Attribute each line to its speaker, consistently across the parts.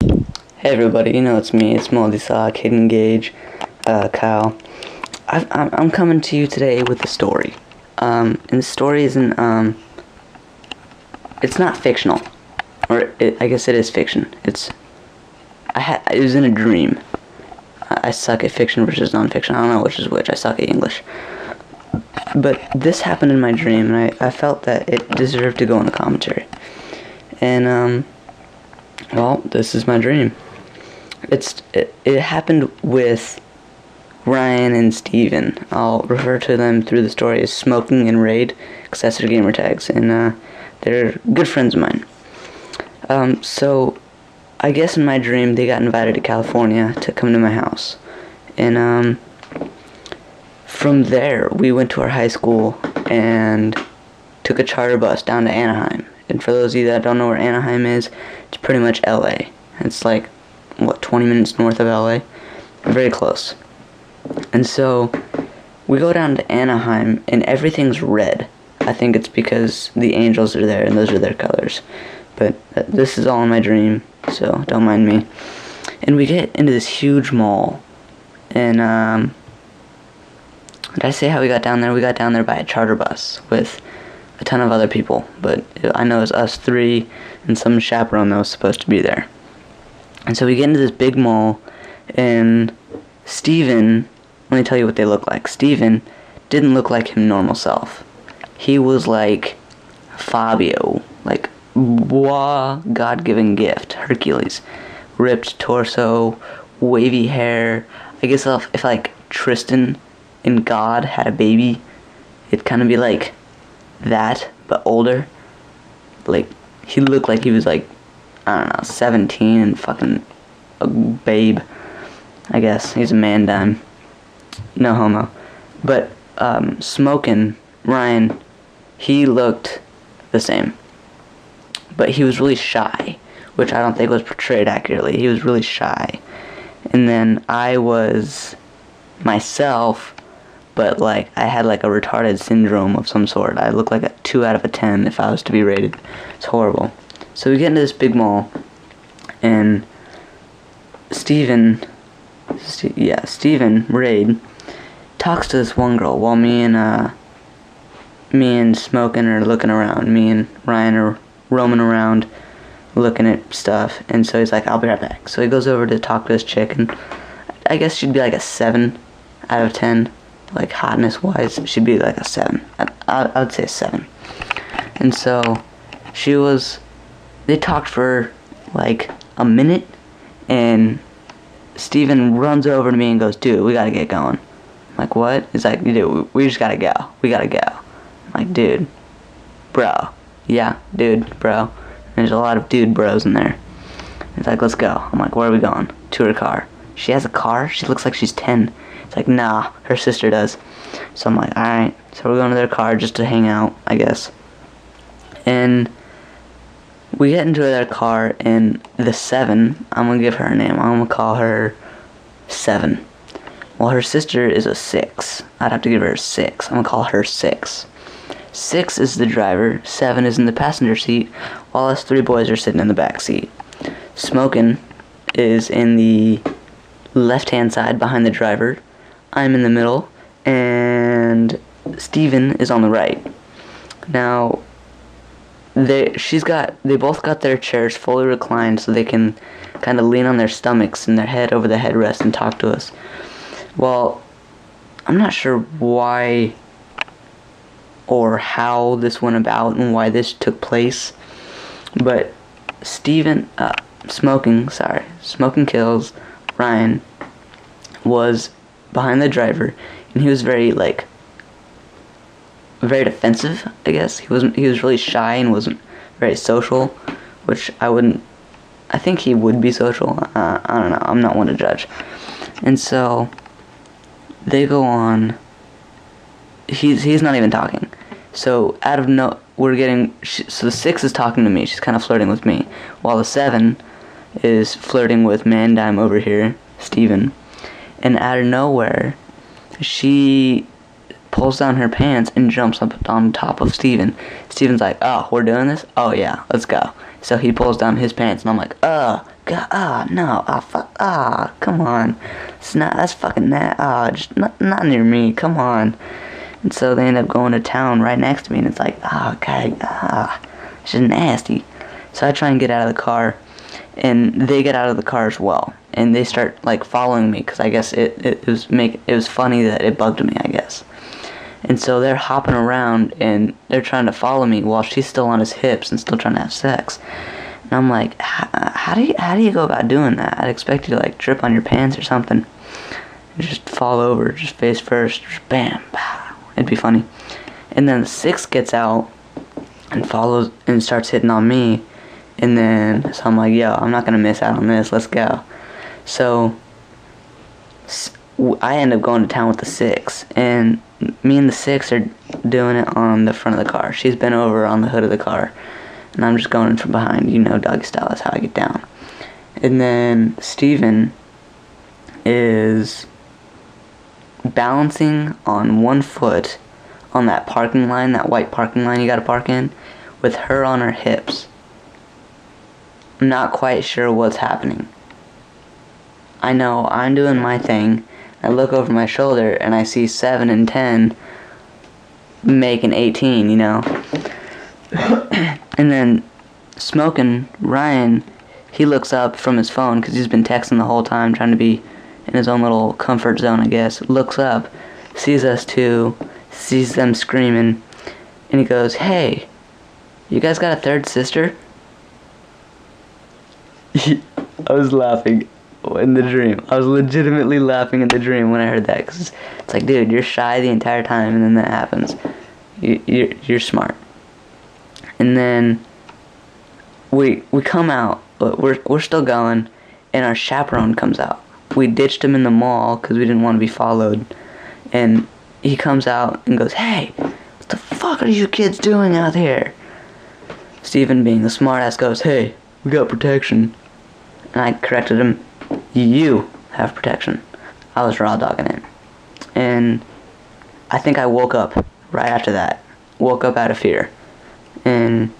Speaker 1: Hey everybody, it's me, it's Moldy Sock, Hidden Gauge, Kyle. I'm coming to you today with a story. And the story isn't, it's not fictional. I guess it is fiction. It was in a dream. I suck at fiction versus non-fiction. I don't know which is which. I suck at English. But this happened in my dream, and I felt that it deserved to go in the commentary. And, well, this is my dream. It happened with Ryan and Steven. I'll refer to them through the story as Smoking and Raid, because that's their gamer tags, and they're good friends of mine. So I guess in my dream they got invited to California to come to my house, and from there we went to our high school and took a charter bus down to Anaheim. And for those of you that don't know where Anaheim is, it's pretty much LA. It's like 20 minutes north of LA, very close. And so we go down to Anaheim and everything's red. I think it's because the Angels are there and those are their colors. But this is all in my dream, so don't mind me. And we get into this huge mall. And did I say how we got down there? We got down there by a charter bus with a ton of other people, but I know it's us three and some chaperone that was supposed to be there. And so we get into this big mall, and Steven, let me tell you what they look like. Steven didn't look like his normal self. He was like Fabio, like God-given gift, Hercules. Ripped torso, wavy hair. I guess if like Tristan and God had a baby, it'd kind of be like that, but older. Like, he looked like he was like, I don't know, 17 and fucking a babe. I guess he's a man dime. No homo. But Smokin', Ryan, he looked the same, but he was really shy, which I don't think was portrayed accurately. He was really shy. And then I was myself, but like I had like a retarded syndrome of some sort. I looked like a 2 out of a 10 if I was to be rated. It's horrible. So we get into this big mall, and Steven Raid talks to this one girl while me and Smokin' are looking around. Me and Ryan are roaming around looking at stuff, and so he's like, I'll be right back. So he goes over to talk to this chick, and I guess she'd be like a 7 out of 10. Like, hotness-wise, she'd be like a 7. I would say a 7. And so, they talked for, like, a minute, and Steven runs over to me and goes, dude, we gotta get going. I'm like, what? He's like, dude, we just gotta go. We gotta go. I'm like, dude, bro. Yeah, dude, bro. There's a lot of dude bros in there. He's like, let's go. I'm like, where are we going? To her car. She has a car? She looks like she's 10. It's like, nah, her sister does. So I'm like, alright. So we're going to their car just to hang out, I guess. And we get into their car, and the 7, I'm going to give her a name. I'm going to call her 7. Well, her sister is a 6. I'd have to give her a 6. I'm going to call her 6. 6 is the driver, 7 is in the passenger seat, while us 3 boys are sitting in the back seat. Smokin' is in the left-hand side behind the driver. I'm in the middle, and Steven is on the right. Now, they both got their chairs fully reclined so they can kind of lean on their stomachs and their head over the headrest and talk to us. Well, I'm not sure why or how this went about and why this took place, but Smoking Kills, Ryan, was behind the driver, and he was very defensive, I guess. He was really shy and wasn't very social, which I think he would be social. I don't know, I'm not one to judge. And so they go on. He's not even talking. So so the 6 is talking to me. She's kind of flirting with me, while the 7 is flirting with Mandime over here, Steven. And out of nowhere, she pulls down her pants and jumps up on top of Steven. Steven's like, oh, we're doing this? Oh yeah, let's go. So he pulls down his pants, and I'm like, God, no, fuck, come on. That's fucking that, just not near me, come on. And so they end up going to town right next to me, and it's like, God, it's just nasty. So I try and get out of the car, and they get out of the car as well, and they start like following me, because I guess it was funny that it bugged me, I guess. And so they're hopping around, and they're trying to follow me while she's still on his hips and still trying to have sex. And I'm like, how do you go about doing that? I'd expect you to like trip on your pants or something, and just fall over, just face first, just bam, pow. It'd be funny. And then the 6 gets out and follows and starts hitting on me. And then, so I'm like, yo, I'm not going to miss out on this. Let's go. So, I end up going to town with the 6. And me and the 6 are doing it on the front of the car. She's been over on the hood of the car. And I'm just going in from behind. You know, doggy style. That's how I get down. And then Steven is balancing on one foot on that parking line, that white parking line you gotta park in, with her on her hips. I'm not quite sure what's happening. I know I'm doing my thing. I look over my shoulder and I see 7 and 10 making 18, you know. And then Smoking Ryan, he looks up from his phone because he's been texting the whole time, trying to be in his own little comfort zone, I guess. Looks up, sees us two, sees them screaming, and he goes, "Hey, you guys got a third sister?" I was laughing in the dream. I was legitimately laughing in the dream when I heard that, because it's like, dude, you're shy the entire time, and then that happens. You're smart. And then we come out. We're still going, and our chaperone comes out. We ditched him in the mall because we didn't want to be followed, and he comes out and goes, "Hey, what the fuck are you kids doing out here?" Steven, being the smartass, goes, "Hey, we got protection." And I corrected him, "You have protection." I was raw dogging it. And I think I woke up right after that. Woke up out of fear. And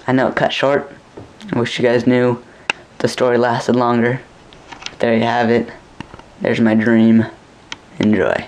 Speaker 1: I know it cut short. I wish you guys knew the story lasted longer. But there you have it. There's my dream. Enjoy.